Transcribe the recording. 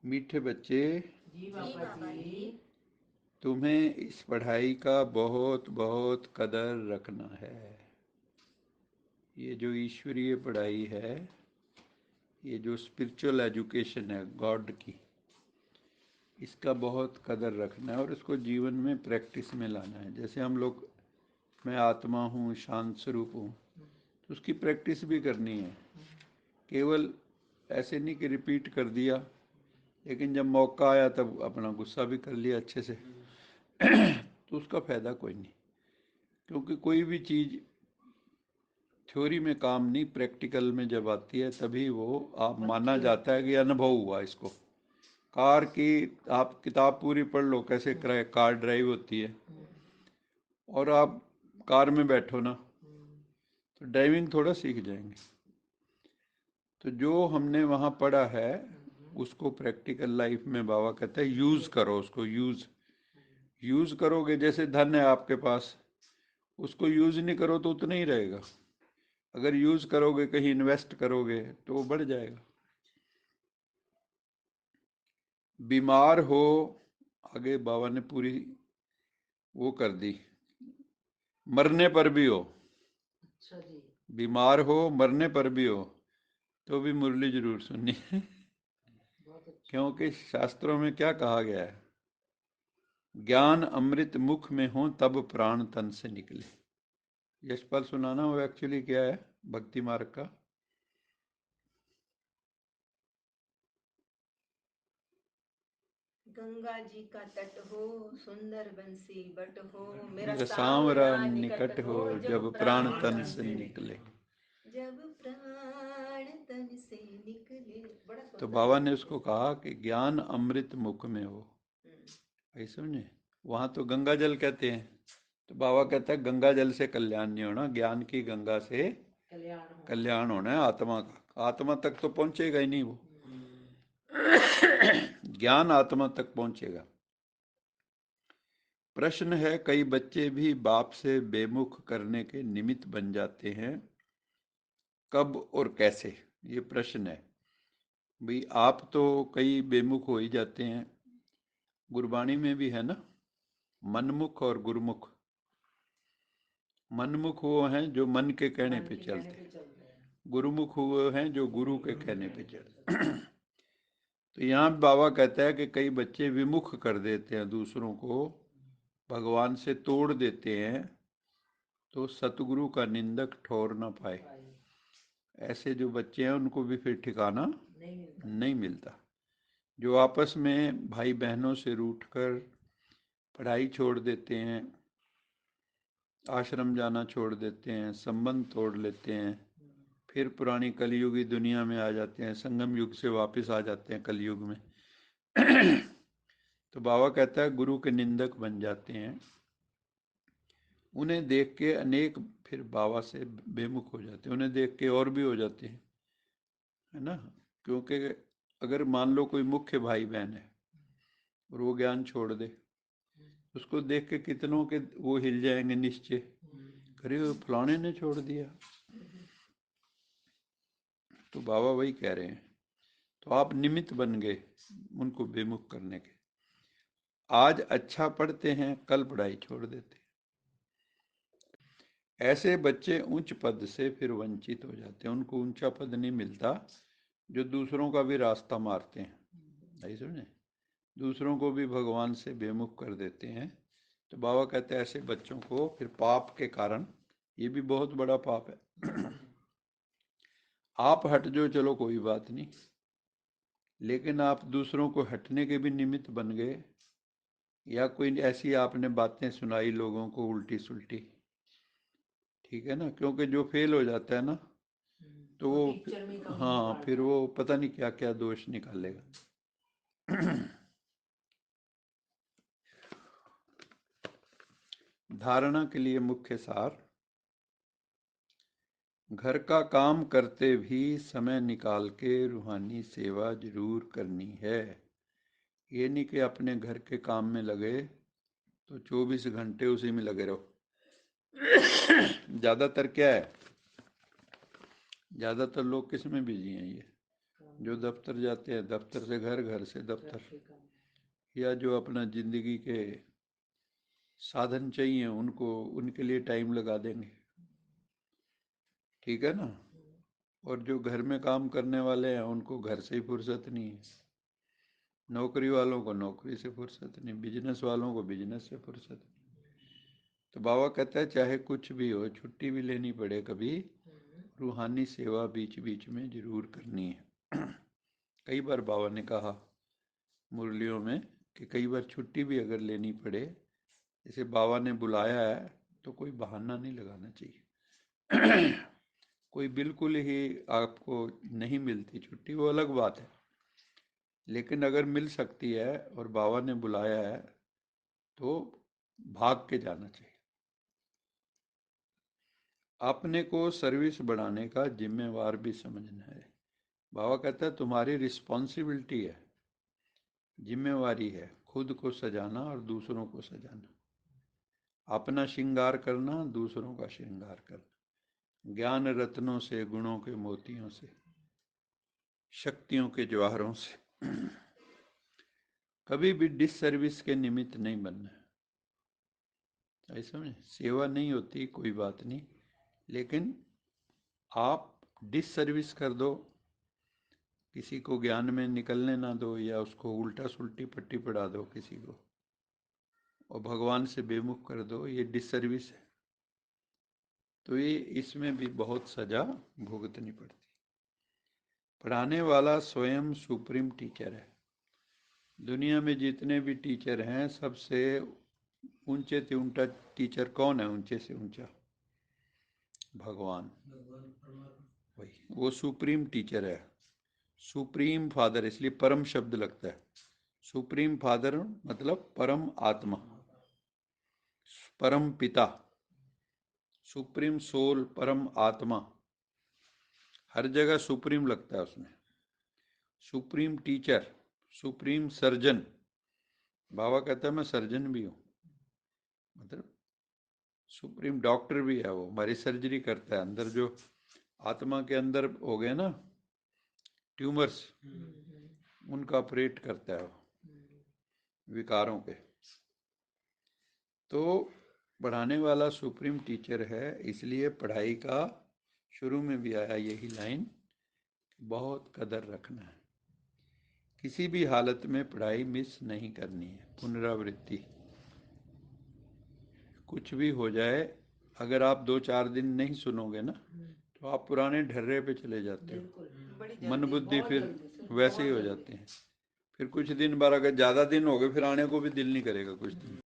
मीठे बच्चे, जी पापा जी। तुम्हें इस पढ़ाई का बहुत बहुत कदर रखना है। ये जो ईश्वरीय पढ़ाई है, ये जो स्पिरिचुअल एजुकेशन है गॉड की, इसका बहुत कदर रखना है और इसको जीवन में प्रैक्टिस में लाना है। जैसे हम लोग, मैं आत्मा हूँ, शांत स्वरूप हूँ, तो उसकी प्रैक्टिस भी करनी है। केवल ऐसे नहीं कि रिपीट कर दिया, लेकिन जब मौका आया तब अपना गुस्सा भी कर लिया अच्छे से, तो उसका फ़ायदा कोई नहीं। क्योंकि कोई भी चीज़ थ्योरी में काम नहीं, प्रैक्टिकल में जब आती है तभी वो आप माना जाता है कि अनुभव हुआ इसको। कार की आप किताब पूरी पढ़ लो कैसे कार ड्राइव होती है, और आप कार में बैठो ना, तो ड्राइविंग थोड़ा सीख जाएंगे। तो जो हमने वहाँ पढ़ा है उसको प्रैक्टिकल लाइफ में बाबा कहते हैं यूज़ करो, उसको यूज़ करोगे। जैसे धन है आपके पास, उसको यूज़ नहीं करो तो उतना ही रहेगा। अगर यूज़ करोगे, कहीं इन्वेस्ट करोगे, तो वो बढ़ जाएगा। बीमार हो, आगे बाबा ने पूरी वो कर दी, मरने पर भी हो, अच्छा जी। बीमार हो मरने पर भी हो, तो भी मुरली जरूर सुननी है। बहुत अच्छा। क्योंकि शास्त्रों में क्या कहा गया है, ज्ञान अमृत मुख में हो तब प्राण तन से निकले। यशपाल सुनाना वो एक्चुअली क्या है भक्ति मार्ग का। गंगा जी का तट हो, सुंदर बंसी बट हो, मेरा मेरा सांवरा सांवरा निकट निकट हो, हो, जब जब प्राण प्राण तन तन से से निकले। जब प्राण तन से निकले। बड़ा तो सुंदर बाबा ने लगता है। उसको कहा कि ज्ञान अमृत मुख में हो। हम्म, ऐसे समझे, वहां तो गंगा जल कहते हैं, तो बाबा कहता है गंगा जल से कल्याण नहीं होना, ज्ञान की गंगा से कल्याण होना। कल्याण होना है आत्मा का। आत्मा तक तो पहुंचेगा ही नहीं वो, ज्ञान आत्मा तक पहुंचेगा। प्रश्न है, कई बच्चे भी बाप से बेमुख करने के निमित्त बन जाते हैं, कब और कैसे? ये प्रश्न है भाई। आप तो कई बेमुख हो ही जाते हैं, गुरबाणी में भी है ना, मनमुख और गुरुमुख। मनमुख वो हैं जो मन के कहने मन पे के कहने चलते पे हैं, चलते हैं। गुरुमुख वो हैं जो गुरु के गुरु के कहने पे कहने पे चलते चलते हैं। तो यहाँ बाबा कहता है कि कई बच्चे विमुख कर देते हैं दूसरों को, भगवान से तोड़ देते हैं, तो सतगुरु का निंदक ठोर ना पाए। भाई। ऐसे जो बच्चे हैं उनको भी फिर ठिकाना नहीं मिलता। नहीं मिलता। जो आपस में भाई बहनों से रूठ कर पढ़ाई छोड़ देते हैं, आश्रम जाना छोड़ देते हैं, संबंध तोड़ लेते हैं, फिर पुरानी कलयुगी दुनिया में आ जाते हैं, संगम युग से वापस आ जाते हैं कलयुग में। तो बाबा कहता है गुरु के निंदक बन जाते हैं। उन्हें देख के अनेक फिर बाबा से बेमुख हो जाते हैं, उन्हें देख के और भी हो जाते हैं, है ना। क्योंकि अगर मान लो कोई मुख्य भाई बहन है और वो ज्ञान छोड़ दे, उसको देख के कितनों के वो हिल जाएंगे निश्चय, अरे वो फलाने ने छोड़ दिया। तो बाबा वही कह रहे हैं, तो आप निमित्त बन गए उनको बेमुख करने के। आज अच्छा पढ़ते हैं, कल पढ़ाई छोड़ देते हैं। ऐसे बच्चे उच्च पद से फिर वंचित हो जाते हैं, उनको ऊंचा पद नहीं मिलता, जो दूसरों का भी रास्ता मारते हैं। नहीं समझे, दूसरों को भी भगवान से बेमुख कर देते हैं। तो बाबा कहते हैं ऐसे बच्चों को फिर पाप के कारण, ये भी बहुत बड़ा पाप है। आप हट जो चलो कोई बात नहीं, लेकिन आप दूसरों को हटने के भी निमित्त बन गए, या कोई ऐसी आपने बातें सुनाई लोगों को उल्टी सुल्टी, ठीक है ना। क्योंकि जो फेल हो जाता है ना, तो वो वो टीचर में कमी हाँ फिर निकालता है। वो पता नहीं क्या क्या दोष निकालेगा। धारणा के लिए मुख्य सार, घर का काम करते भी समय निकाल के रूहानी सेवा जरूर करनी है। ये नहीं कि अपने घर के काम में लगे तो 24 घंटे उसी में लगे रहो। ज़्यादातर क्या है, ज़्यादातर लोग किस में बिजी हैं, ये जो दफ्तर जाते हैं, दफ्तर से घर, घर से दफ्तर, ट्रैफिक का या जो अपना जिंदगी के साधन चाहिए उनको, उनके लिए टाइम लगा देंगे, ठीक है ना। और जो घर में काम करने वाले हैं उनको घर से ही फुर्सत नहीं है, नौकरी वालों को नौकरी से फुर्सत नहीं, बिजनेस वालों को बिजनेस से फुर्सत नहीं। तो बाबा कहता है चाहे कुछ भी हो, छुट्टी भी लेनी पड़े कभी, रूहानी सेवा बीच बीच में जरूर करनी है। कई बार बाबा ने कहा मुरलियों में कि कई बार छुट्टी भी अगर लेनी पड़े, जैसे बाबा ने बुलाया है तो कोई बहाना नहीं लगाना चाहिए। कोई बिल्कुल ही आपको नहीं मिलती छुट्टी, वो अलग बात है, लेकिन अगर मिल सकती है और बाबा ने बुलाया है तो भाग के जाना चाहिए। अपने को सर्विस बढ़ाने का जिम्मेवार भी समझना है। बाबा कहता है तुम्हारी रिस्पॉन्सिबिलिटी है, जिम्मेवारी है खुद को सजाना और दूसरों को सजाना, अपना श्रृंगार करना, दूसरों का श्रृंगार करना, ज्ञान रत्नों से, गुणों के मोतियों से, शक्तियों के जवाहरों से। कभी भी डिससर्विस के निमित्त नहीं बनना है, ऐसा नहीं, सेवा नहीं होती कोई बात नहीं, लेकिन आप डिससर्विस कर दो, किसी को ज्ञान में निकलने ना दो, या उसको उल्टा सुल्टी पट्टी पढ़ा दो किसी को, और भगवान से बेमुख कर दो, ये डिससर्विस है। तो ये इसमें भी बहुत सजा भुगतनी पड़ती। पढ़ाने वाला स्वयं सुप्रीम टीचर है। दुनिया में जितने भी टीचर हैं, सबसे ऊंचे से ऊंचा टीचर कौन है? ऊंचे से ऊंचा भगवान, वही, वो सुप्रीम टीचर है। सुप्रीम फादर, इसलिए परम शब्द लगता है। सुप्रीम फादर मतलब परम आत्मा, परम पिता, सुप्रीम सोल, परम आत्मा, हर जगह सुप्रीम लगता है उसमें। सुप्रीम टीचर, सुप्रीम सर्जन, बाबा कहता है मैं सर्जन भी हूँ, मतलब सुप्रीम डॉक्टर भी है वो, हमारी सर्जरी करता है। अंदर जो आत्मा के अंदर हो गए ना ट्यूमर्स, उनका ऑपरेट करता है वो, विकारों के। तो पढ़ाने वाला सुप्रीम टीचर है, इसलिए पढ़ाई का शुरू में भी आया यही लाइन, बहुत कदर रखना है, किसी भी हालत में पढ़ाई मिस नहीं करनी है। पुनरावृत्ति, कुछ भी हो जाए, अगर आप 2-4 दिन नहीं सुनोगे ना तो आप पुराने ढर्रे पे चले जाते हो, मन बुद्धि फिर वैसे ही हो जाते हैं। फिर कुछ दिन बाद, अगर ज़्यादा दिन हो गए, फिर आने को भी दिल नहीं करेगा कुछ दिन।